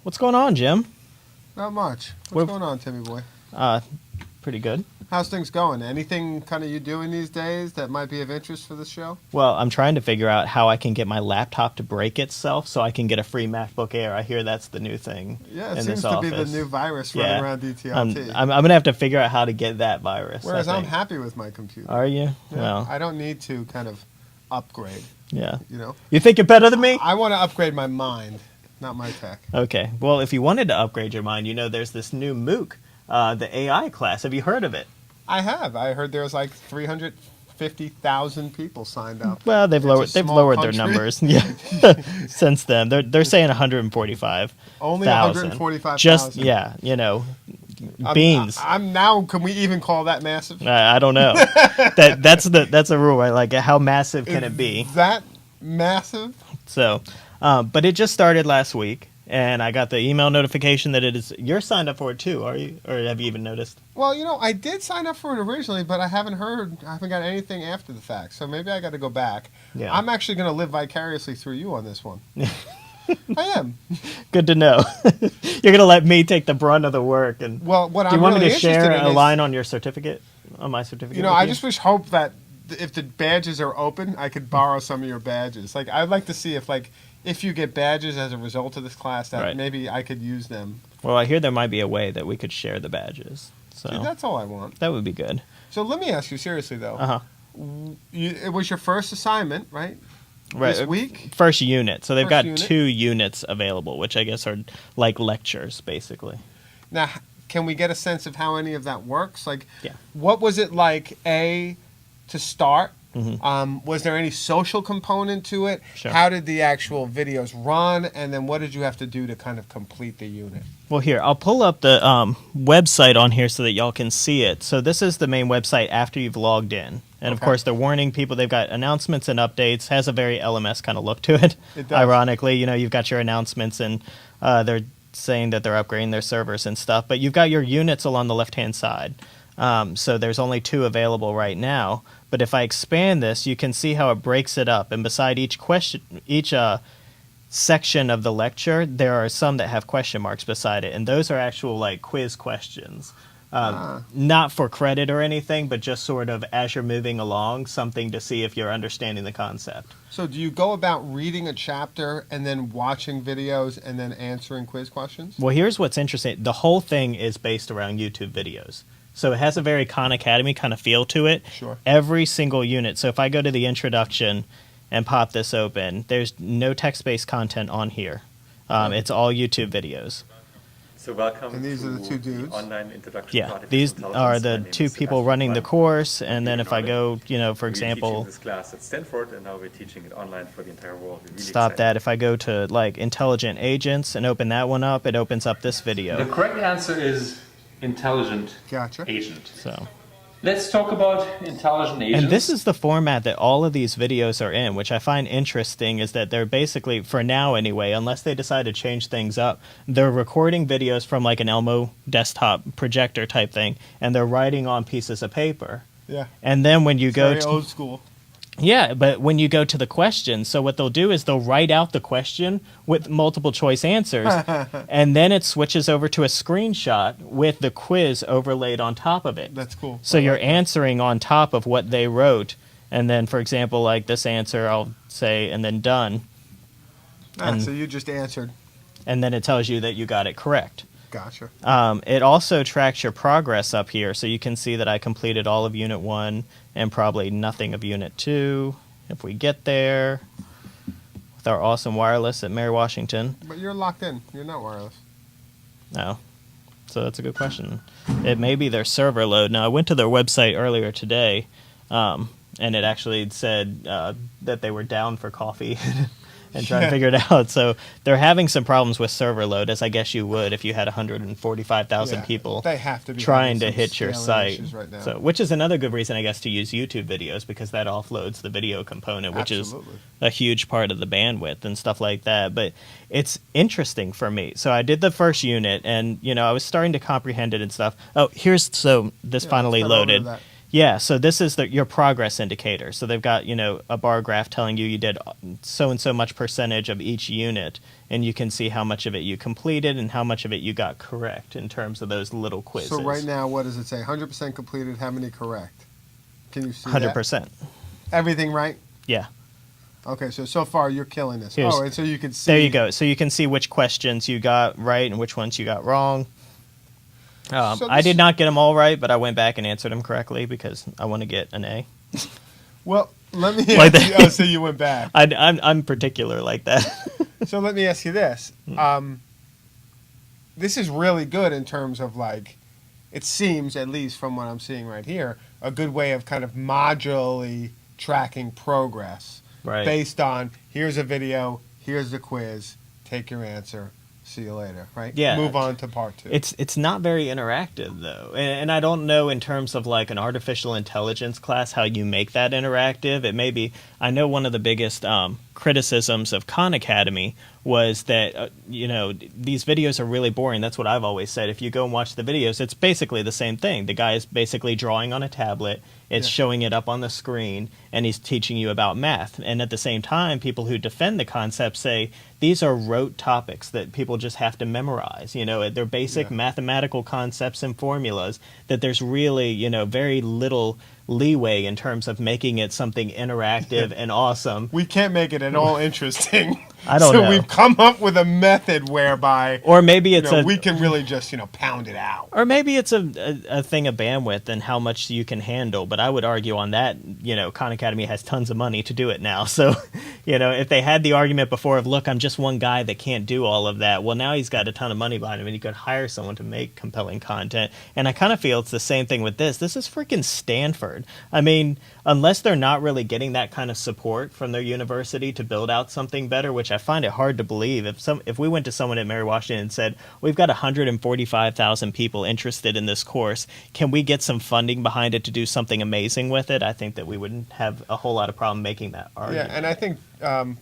What's going on, Jim? Not much. What's going on, Timmy boy? Pretty good. How's things going? Anything kind of you doing these days that might be of interest for this show? Well, I'm trying to figure out how I can get my laptop to break itself so I can get a free MacBook Air. I hear that's the new thing. Yeah, it in seems this to be the office. new virus running around DTLT. I'm going to have to figure out how to get that virus. Whereas I'm happy with my computer. Are you? Yeah, Well, I don't need to kind of upgrade. yeah. You know? You think you're better than me? I want to upgrade my mind, not my tech. Okay. Well, if you wanted to upgrade your mind, you know there's this new MOOC, the AI class. Have you heard of it? I have. I heard there was like 350,000 people signed up. Well, they've lowered their numbers. Yeah. Since then, they're saying 145. Only 145,000. Just beans. I'm now. Can we even call that massive? I don't know. That's a rule, right? Like, how massive can it be? That massive? So, but it just started last week, and I got the email notification that it is. You're signed up for it too, are you? Or have you even noticed? Well, I did sign up for it originally, but I haven't got anything after the fact. So maybe I got to go back. Yeah. I'm actually going to live vicariously through you on this one. I am. Good to know. You're going to let me take the brunt of the work. And well, what do you I'm want really me to share interested a in line on your certificate, on my certificate? I just hope that if the badges are open, I could borrow some of your badges. Like, I'd like to see if you get badges as a result of this class, that right. maybe I could use them. Well, I hear there might be a way that we could share the badges. So See, that's all I want. that would be good. So let me ask you seriously, though. Uh-huh. It was your first assignment, right? Right. This week? First unit. So they've First got unit? 2 units available, which I guess are like lectures, basically. Now, can we get a sense of how any of that works? Like, Yeah. what was it like, to start? Mm-hmm. Was there any social component to it? Sure. How did the actual videos run? And then what did you have to do to kind of complete the unit? Well, here, I'll pull up the website on here so that y'all can see it. So this is the main website after you've logged in. And, of Okay. course, they're warning people. They've got announcements and updates. Has a very LMS kind of look to it. It does. Ironically, you've got your announcements, and they're saying that they're upgrading their servers and stuff. But you've got your units along the left-hand side. So there's only 2 available right now. But if I expand this, you can see how it breaks it up. And beside each section of the lecture, there are some that have question marks beside it. And those are actual quiz questions. Not for credit or anything, but just sort of as you're moving along, something to see if you're understanding the concept. So do you go about reading a chapter and then watching videos and then answering quiz questions? Well, here's what's interesting. The whole thing is based around YouTube videos. So it has a very Khan Academy kind of feel to it. Sure. Every single unit. So if I go to the introduction and pop this open, there's no text-based content on here. It's all YouTube videos. So welcome. And these to are the 2 dudes? Online introduction. Yeah, to artificial these intelligence. are My the name 2 is people Sebastian running the Klein. course. And then if I go, for We're example, teaching this class at Stanford, and now we're teaching it online for the entire world. We're really stop excited. that. If I go to intelligent agents and open that one up, it opens up this The video. correct answer is intelligent Gotcha. agent. So. Let's talk about intelligent agents. And this is the format that all of these videos are in, which I find interesting, is that they're basically, for now anyway, unless they decide to change things up, they're recording videos from an Elmo desktop projector type thing, and they're writing on pieces of paper. Yeah. And then when you go Very to... old school. Yeah, but when you go to the question, so what they'll do is they'll write out the question with multiple choice answers, and then it switches over to a screenshot with the quiz overlaid on top of it. That's cool. So you're answering on top of what they wrote, and then, for example, this answer, I'll say, and then done. So you just answered. And then it tells you that you got it correct. Gotcha. It also tracks your progress up here, so you can see that I completed all of Unit 1 and probably nothing of Unit 2. If we get there with our awesome wireless at Mary Washington. But you're locked in. You're not wireless. No. So that's a good question. It may be their server load. Now, I went to their website earlier today, and it actually said that they were down for coffee. And trying to figure it out. So they're having some problems with server load, as I guess you would if you had 145,000 people They have to be trying having to some hit your scaling site. issues right now. So, which is another good reason, I guess, to use YouTube videos, because that offloads the video component, which Absolutely. is a huge part of the bandwidth and stuff like that. But it's interesting for me. So I did the first unit, and I was starting to comprehend it and stuff. Oh, this finally let's head over to loaded. that. Yeah, so this is your progress indicator. So they've got, a bar graph telling you did so and so much percentage of each unit, and you can see how much of it you completed and how much of it you got correct in terms of those little quizzes. So right now, what does it say? 100% completed, how many correct? Can you see 100%. that? Everything right? Yeah. Okay, so far you're killing this. Here's- and so you can see. There you go. So you can see which questions you got right and which ones you got wrong. I did not get them all right, but I went back and answered them correctly because I want to get an A. Well, let me Like ask you. that. Oh, so you went back. I'm particular like that. So let me ask you this. This is really good in terms of it seems, at least from what I'm seeing right here, a good way of kind of modularly tracking progress. Right. Based on, here's a video, here's the quiz, take your answer, see you later, right? Yeah. Move on to part 2. It's not very interactive, though. And I don't know in terms of an artificial intelligence class how you make that interactive. It may be, I know one of the biggest criticisms of Khan Academy was that, these videos are really boring. That's what I've always said. If you go and watch the videos, it's basically the same thing. The guy is basically drawing on a tablet. It's showing it up on the screen, and he's teaching you about math. And at the same time, people who defend the concept say these are rote topics that people just have to memorize. They're basic mathematical concepts and formulas that there's really, very little leeway in terms of making it something interactive and awesome. We can't make it at all interesting. I don't know. So we've come up with a method whereby, or maybe it's we can really just, pound it out. Or maybe it's a thing of bandwidth and how much you can handle. But I would argue on that, Khan Academy has tons of money to do it now. So, if they had the argument before of, look, I'm just one guy that can't do all of that. Well, now he's got a ton of money behind him and he could hire someone to make compelling content. And I kind of feel it's the same thing with this. This is freaking Stanford. I mean, unless they're not really getting that kind of support from their university to build out something better, which I find it hard to believe. If we went to someone at Mary Washington and said, we've got 145,000 people interested in this course, can we get some funding behind it to do something amazing with it? I think that we wouldn't have a whole lot of problem making that argument. Yeah, and I think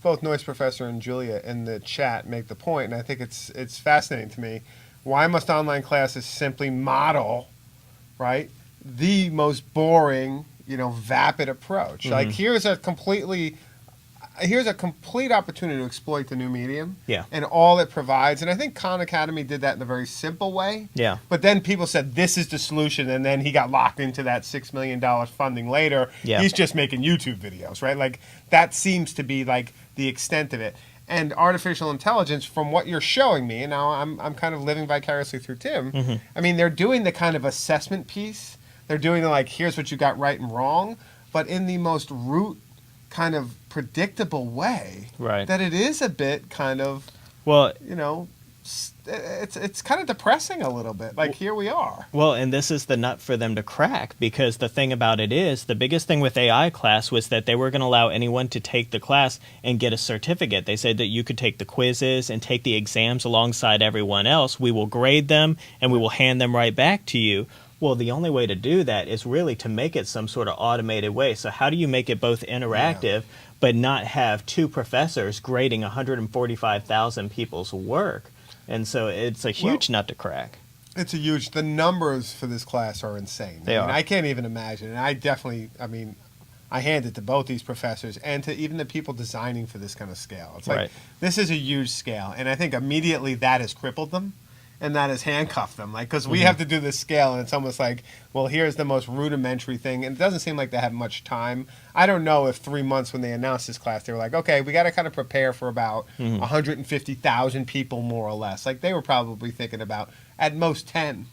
both Noise Professor and Julia in the chat make the point, and I think it's fascinating to me. Why must online classes simply model, right, the most boring, vapid approach? Mm-hmm. Here's a complete opportunity to exploit the new medium and all it provides. And I think Khan Academy did that in a very simple way. Yeah. But then people said, this is the solution. And then he got locked into that $6 million funding later. Yeah. He's just making YouTube videos, right? That seems to be the extent of it. And artificial intelligence, from what you're showing me, and now I'm kind of living vicariously through Tim, Mm-hmm. I mean, they're doing the kind of assessment piece. They're doing here's what you got right and wrong, but in the most root kind of predictable way, Right. that it is a bit kind of, Well, it's kind of depressing a little bit. Here we are. Well, and this is the nut for them to crack, because the thing about it is, the biggest thing with AI class was that they were going to allow anyone to take the class and get a certificate. They said that you could take the quizzes and take the exams alongside everyone else. We will grade them and we will hand them right back to you. Well, the only way to do that is really to make it some sort of automated way. So how do you make it both interactive but not have two professors grading 145,000 people's work? And so it's a huge nut to crack. It's the numbers for this class are insane. They are. I can't even imagine. And I hand it to both these professors and to even the people designing for this kind of scale. It's Right. This is a huge scale. And I think immediately that has crippled them. And that has handcuffed them, because we have to do this scale, and it's almost well, here's the most rudimentary thing, and it doesn't seem like they have much time. I don't know if 3 months when they announced this class, they were okay, we got to kind of prepare for about 150,000 people, more or less. They were probably thinking about at most 10,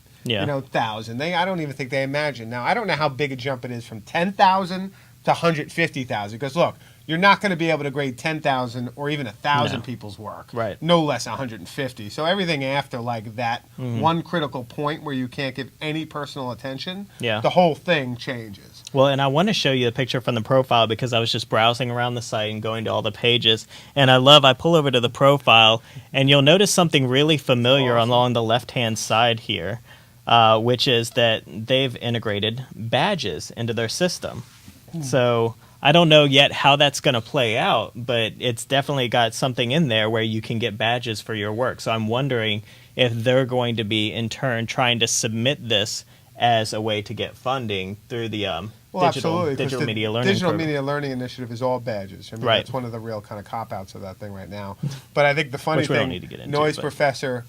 thousand. I don't even think they imagined. Now, I don't know how big a jump it is from 10,000 to 150,000, because look, you're not going to be able to grade 10,000 or even 1,000 people's work. Right. No less 150. So everything after that one critical point where you can't give any personal attention, the whole thing changes. Well, and I want to show you a picture from the profile because I was just browsing around the site and going to all the pages. And I pull over to the profile, and you'll notice something really familiar along the left-hand side here, which is that they've integrated badges into their system. So I don't know yet how that's going to play out, but it's definitely got something in there where you can get badges for your work. So I'm wondering if they're going to be, in turn, trying to submit this as a way to get funding through the Well, absolutely. 'Cause digital the media learning Digital program. Media Learning Initiative is all badges. I mean, Right. that's one of the real kind of cop-outs of that thing right now. But I think the funny Which we thing, don't need to get into, Noise but- Professor,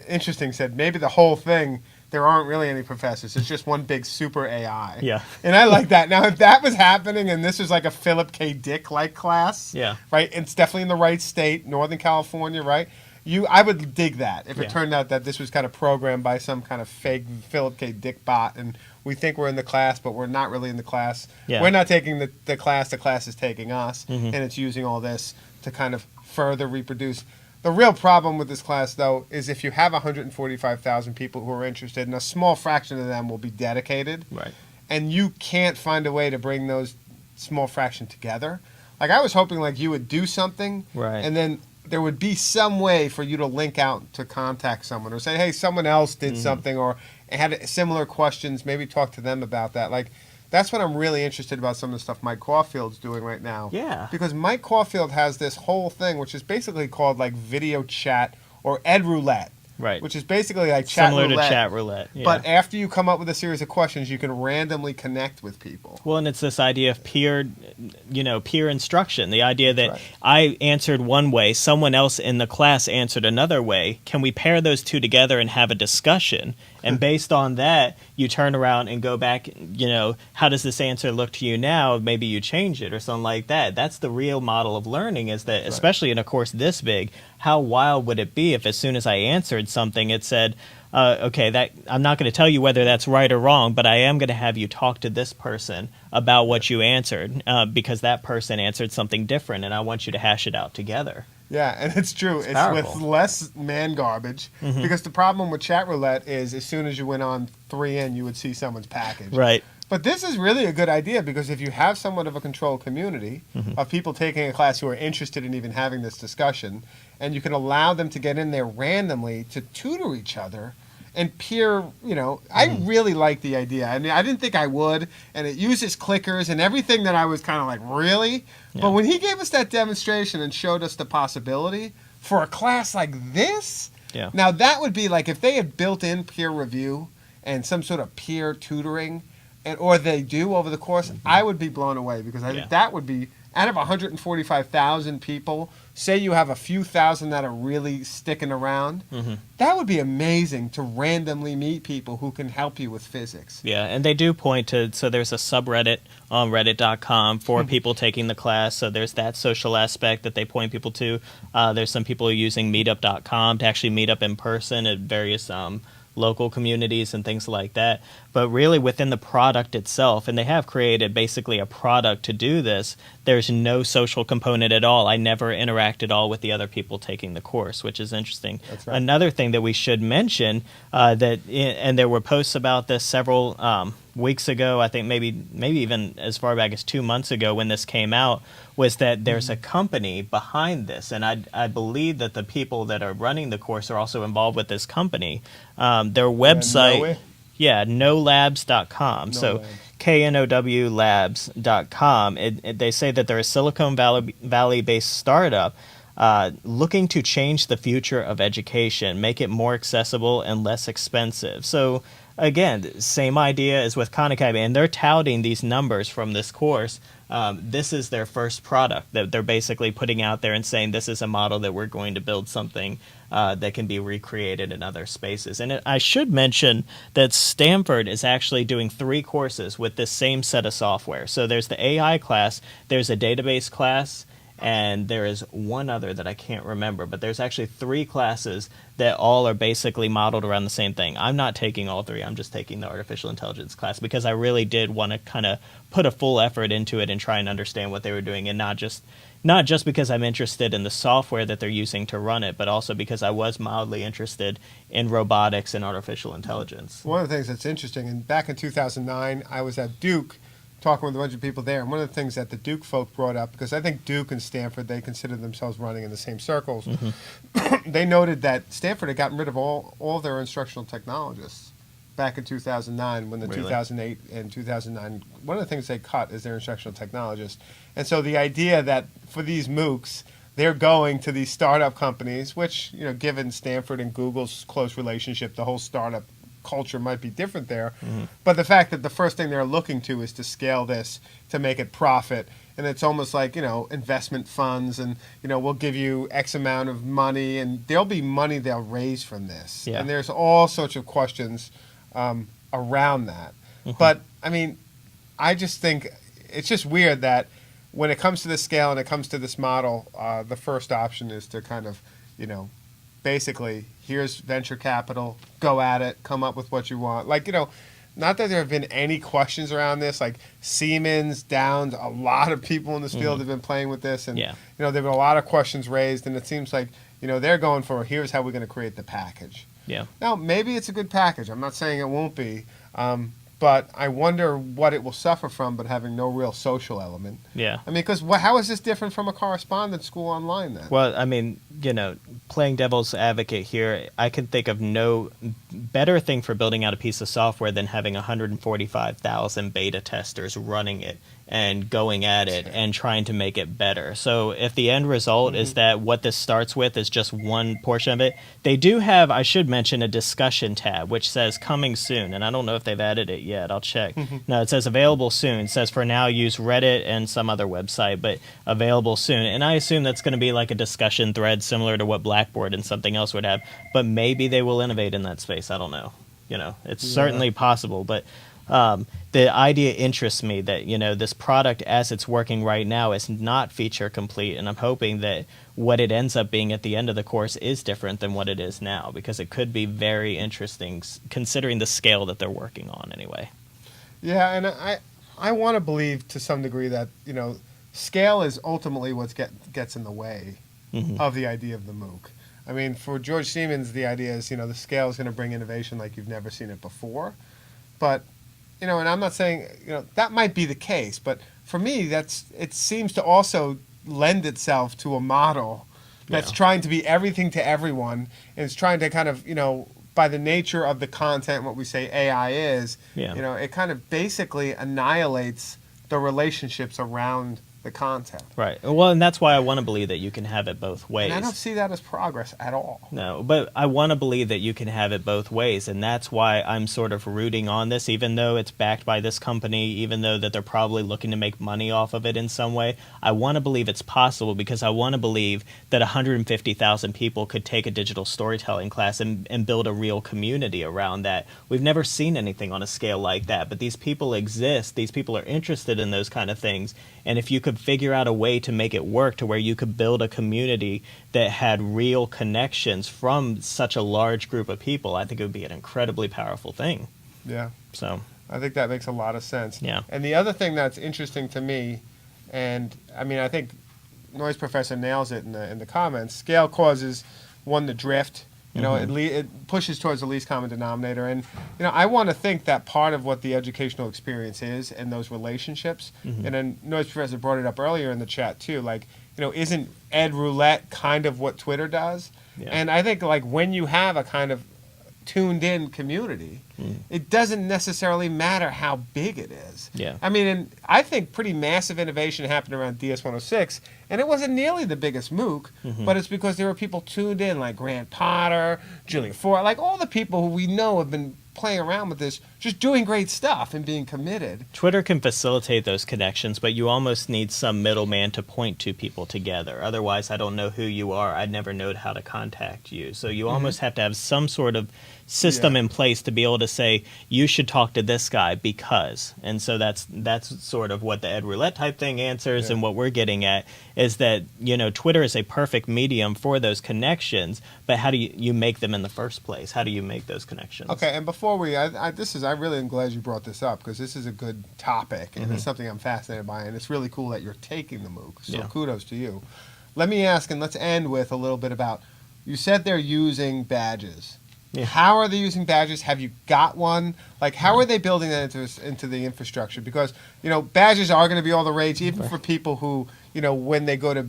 interesting, said maybe the whole thing, there aren't really any professors. It's just one big super AI. Yeah. And I like that. Now, if that was happening and this was like a Philip K. Dick-like class, Yeah. right? It's definitely in the right state, Northern California, right? I would dig that if Yeah. it turned out that this was kind of programmed by some kind of fake Philip K. Dick bot, and we think we're in the class, but we're not really in the class. Yeah. We're not taking the class is taking us, Mm-hmm. and it's using all this to kind of further reproduce. The real problem with this class, though, is if you have 145,000 people who are interested, and a small fraction of them will be dedicated, Right. and you can't find a way to bring those small fraction together. Like, I was hoping like you would do something, Right. and then there would be some way for you to link out to contact someone or say, hey, someone else did Mm-hmm. something or had similar questions, maybe talk to them about that. Like, that's what I'm really interested about some of the stuff Mike Caulfield's doing right now. Yeah. Because Mike Caulfield has this whole thing, which is basically called like video chat or ed roulette. Right. Which is basically like chat Similar roulette. to chat roulette. Yeah. But after you come up with a series of questions, you can randomly connect with people. Well, and it's this idea of peer instruction. The idea that Right. I answered one way, someone else in the class answered another way. Can we pair those two together and have a discussion? And based on that, you turn around and go back, how does this answer look to you now? Maybe you change it or something like that. That's the real model of learning, is that, especially in a course this big, how wild would it be if as soon as I answered something, it said, okay, that I'm not going to tell you whether that's right or wrong, but I am going to have you talk to this person about what you answered, because that person answered something different, and I want you to hash it out together. Yeah, and it's true. It's powerful. with less man garbage. Mm-hmm. Because the problem with chat roulette is as soon as you went on 3N, you would see someone's package. Right. But this is really a good idea because if you have somewhat of a controlled community Mm-hmm. of people taking a class who are interested in even having this discussion, and you can allow them to get in there randomly to tutor each other and peer, I really like the idea. I mean, I didn't think I would, and it uses clickers and everything that I was kind of like, really? Yeah. But when he gave us that demonstration and showed us the possibility for a class like this, Yeah. now that would be like if they had built in peer review and some sort of peer tutoring, or they do over the course, I would be blown away because I Yeah. think that would be, out of 145,000 people, say you have a few thousand that are really sticking around, that would be amazing to randomly meet people who can help you with physics. Yeah, and they do point to, so there's a subreddit on reddit.com for people taking the class, so there's that social aspect that they point people to. There's some people using meetup.com to actually meet up in person at various local communities and things like that. But really within the product itself, and they have created basically a product to do this, there's no social component at all. I never interact at all with the other people taking the course, which is interesting. That's right. Another thing that we should mention, and there were posts about this several weeks ago, I think maybe even as far back as 2 months ago when this came out, was that there's a company behind this. And I believe that the people that are running the course are also involved with this company. Their website, knowlabs.com. So KNOW labs.com. They say that they're a Silicon Valley-based startup looking to change the future of education, make it more accessible and less expensive. So again, same idea as with Khan Academy, and they're touting these numbers from this course. This is their first product that they're basically putting out there and saying this is a model that we're going to build something that can be recreated in other spaces. And I should mention that Stanford is actually doing 3 courses with this same set of software. So there's the AI class, there's a database class, and there is one other that I can't remember, but there's actually 3 classes that all are basically modeled around the same thing. I'm not taking all 3. I'm just taking the artificial intelligence class because I really did want to kind of put a full effort into it and try and understand what they were doing, and not just because I'm interested in the software that they're using to run it, but also because I was mildly interested in robotics and artificial intelligence. One of the things that's interesting, and back in 2009, I was at Duke talking with a bunch of people there, and one of the things that the Duke folk brought up, because I think Duke and Stanford, they consider themselves running in the same circles, they noted that Stanford had gotten rid of all their instructional technologists back in 2009 when the Really? 2008 and 2009, one of the things they cut is their instructional technologists. And so the idea that for these MOOCs, they're going to these startup companies, which, given Stanford and Google's close relationship, the whole startup culture might be different there. But the fact that the first thing they're looking to is to scale this to make it profit. And it's almost like, investment funds and, we'll give you X amount of money and there'll be money they'll raise from this. Yeah. And there's all sorts of questions around that. But, I mean, I just think it's just weird that when it comes to this scale and it comes to this model, the first option is to kind of, basically, here's venture capital, go at it, come up with what you want. Like, not that there have been any questions around this, like Siemens, Downs, a lot of people in this field have been playing with this. And, there have been a lot of questions raised, and it seems like, they're going for, here's how we're going to create the package. Yeah. Now, maybe it's a good package. I'm not saying it won't be. But I wonder what it will suffer from, but having no real social element. Yeah. I mean, because how is this different from a correspondence school online then? Well, I mean, playing devil's advocate here, I can think of no better thing for building out a piece of software than having 145,000 beta testers running it and going at it and trying to make it better. So if the end result is that what this starts with is just one portion of it, they do have, I should mention, a discussion tab which says coming soon, and I don't know if they've added it yet. I'll check. No, it says available soon. It says for now use Reddit and some other website, but available soon. And I assume that's going to be like a discussion thread similar to what Blackboard and something else would have, but maybe they will innovate in that space. I don't know. It's certainly possible, but the idea interests me that, this product as it's working right now is not feature complete, and I'm hoping that what it ends up being at the end of the course is different than what it is now, because it could be very interesting considering the scale that they're working on anyway. Yeah, and I want to believe to some degree that, scale is ultimately what gets in the way of the idea of the MOOC. I mean, for George Siemens, the idea is, the scale is going to bring innovation like you've never seen it before. But and I'm not saying, that might be the case, but for me, it seems to also lend itself to a model that's trying to be everything to everyone, and it's trying to kind of, by the nature of the content, what we say AI is, it kind of basically annihilates the relationships around the content. Right. Well, and that's why I want to believe that you can have it both ways. And I don't see that as progress at all. No, but I want to believe that you can have it both ways, and that's why I'm sort of rooting on this, even though it's backed by this company, even though that they're probably looking to make money off of it in some way. I want to believe it's possible because I want to believe that 150,000 people could take a digital storytelling class and build a real community around that. We've never seen anything on a scale like that, but these people exist. These people are interested in those kind of things, and if you could figure out a way to make it work to where you could build a community that had real connections from such a large group of people, I think it would be an incredibly powerful thing. Yeah. So I think that makes a lot of sense. Yeah. And the other thing that's interesting to me, and I mean, I think Noise Professor nails it in the comments, scale causes one to drift. It pushes towards the least common denominator. And, I want to think that part of what the educational experience is and those relationships, and then Noise Professor brought it up earlier in the chat too, like, isn't Ed Roulette kind of what Twitter does? Yeah. And I think, like, when you have a kind of tuned-in community, it doesn't necessarily matter how big it is. Yeah. I mean, and I think pretty massive innovation happened around DS-106, and it wasn't nearly the biggest MOOC, but it's because there were people tuned in, like Grant Potter, Julia Ford, like all the people who we know have been playing around with this, just doing great stuff and being committed. Twitter can facilitate those connections, but you almost need some middleman to point two people together. Otherwise, I don't know who you are. I'd never know how to contact you. So you almost have to have some sort of system in place to be able to say, you should talk to this guy because. And so that's sort of what the Ed Roulette type thing answers, and what we're getting at is that, Twitter is a perfect medium for those connections, but how do you make them in the first place? How do you make those connections? Okay, and before I really am glad you brought this up because this is a good topic and it's something I'm fascinated by, and it's really cool that you're taking the MOOC. So kudos to you. Let me ask, and let's end with a little bit about, you said they're using badges. Yeah. How are they using badges? Have you got one? Like, how are they building that into the infrastructure? Because, badges are going to be all the rage, even for people who, when they go to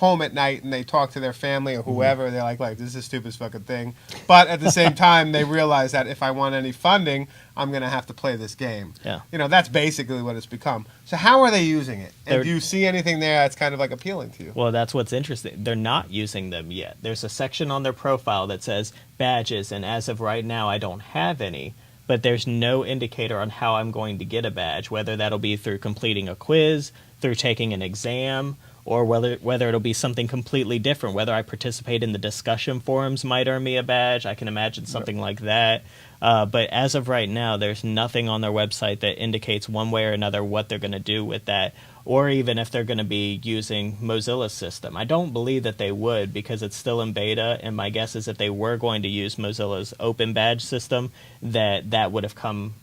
home at night and they talk to their family or whoever, they're like, this is the stupidest fucking thing. But at the same time, they realize that if I want any funding, I'm going to have to play this game. Yeah. That's basically what it's become. So how are they using it? And They're- do you see anything there that's kind of like appealing to you? Well, that's what's interesting. They're not using them yet. There's a section on their profile that says badges, and as of right now, I don't have any. But there's no indicator on how I'm going to get a badge, whether that'll be through completing a quiz, through taking an exam, or whether it'll be something completely different. Whether I participate in the discussion forums might earn me a badge. I can imagine something like that. But as of right now, there's nothing on their website that indicates one way or another what they're going to do with that, or even if they're going to be using Mozilla's system. I don't believe that they would, because it's still in beta, and my guess is if they were going to use Mozilla's open badge system, that would have come,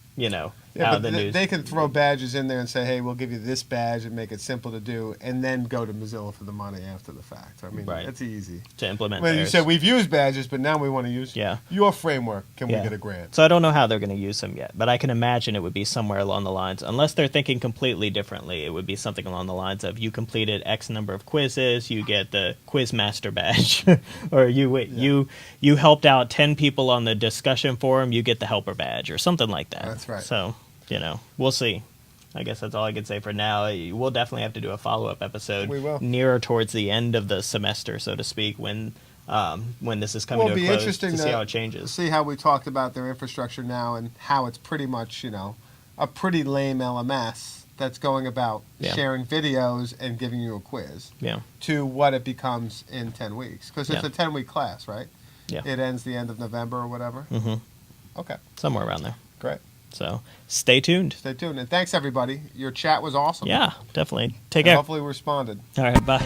out of the news. They can throw badges in there and say, hey, we'll give you this badge and make it simple to do, and then go to Mozilla for the money after the fact. I mean, Right. that's easy. To implement Well, you theirs. said we've used badges, but now we want to use Yeah. your framework. Can Yeah. we get a grant? So I don't know how they're going to use them yet, but I can imagine it would be somewhere along the lines, unless they're thinking completely differently, it would be something along the lines of you completed X number of quizzes, you get the quiz master badge, or you helped out 10 people on the discussion forum, you get the helper badge, or something like that. That's right. So, we'll see. I guess that's all I can say for now. We'll definitely have to do a follow-up episode We will. nearer towards the end of the semester, so to speak, when this is coming Well, to it'll a be close, interesting to see how it changes. See how we talked about their infrastructure now and how it's pretty much, a pretty lame LMS that's going about Yeah. sharing videos and giving you a quiz, Yeah. to what it becomes in 10 weeks. Because it's Yeah. a 10-week class, right? Yeah. It ends the end of November or whatever. Mm-hmm. Okay, Somewhere around there. great. So stay tuned. Stay tuned. And thanks, everybody. Your chat was awesome. Yeah, definitely. Take And care. hopefully we responded. All right, bye.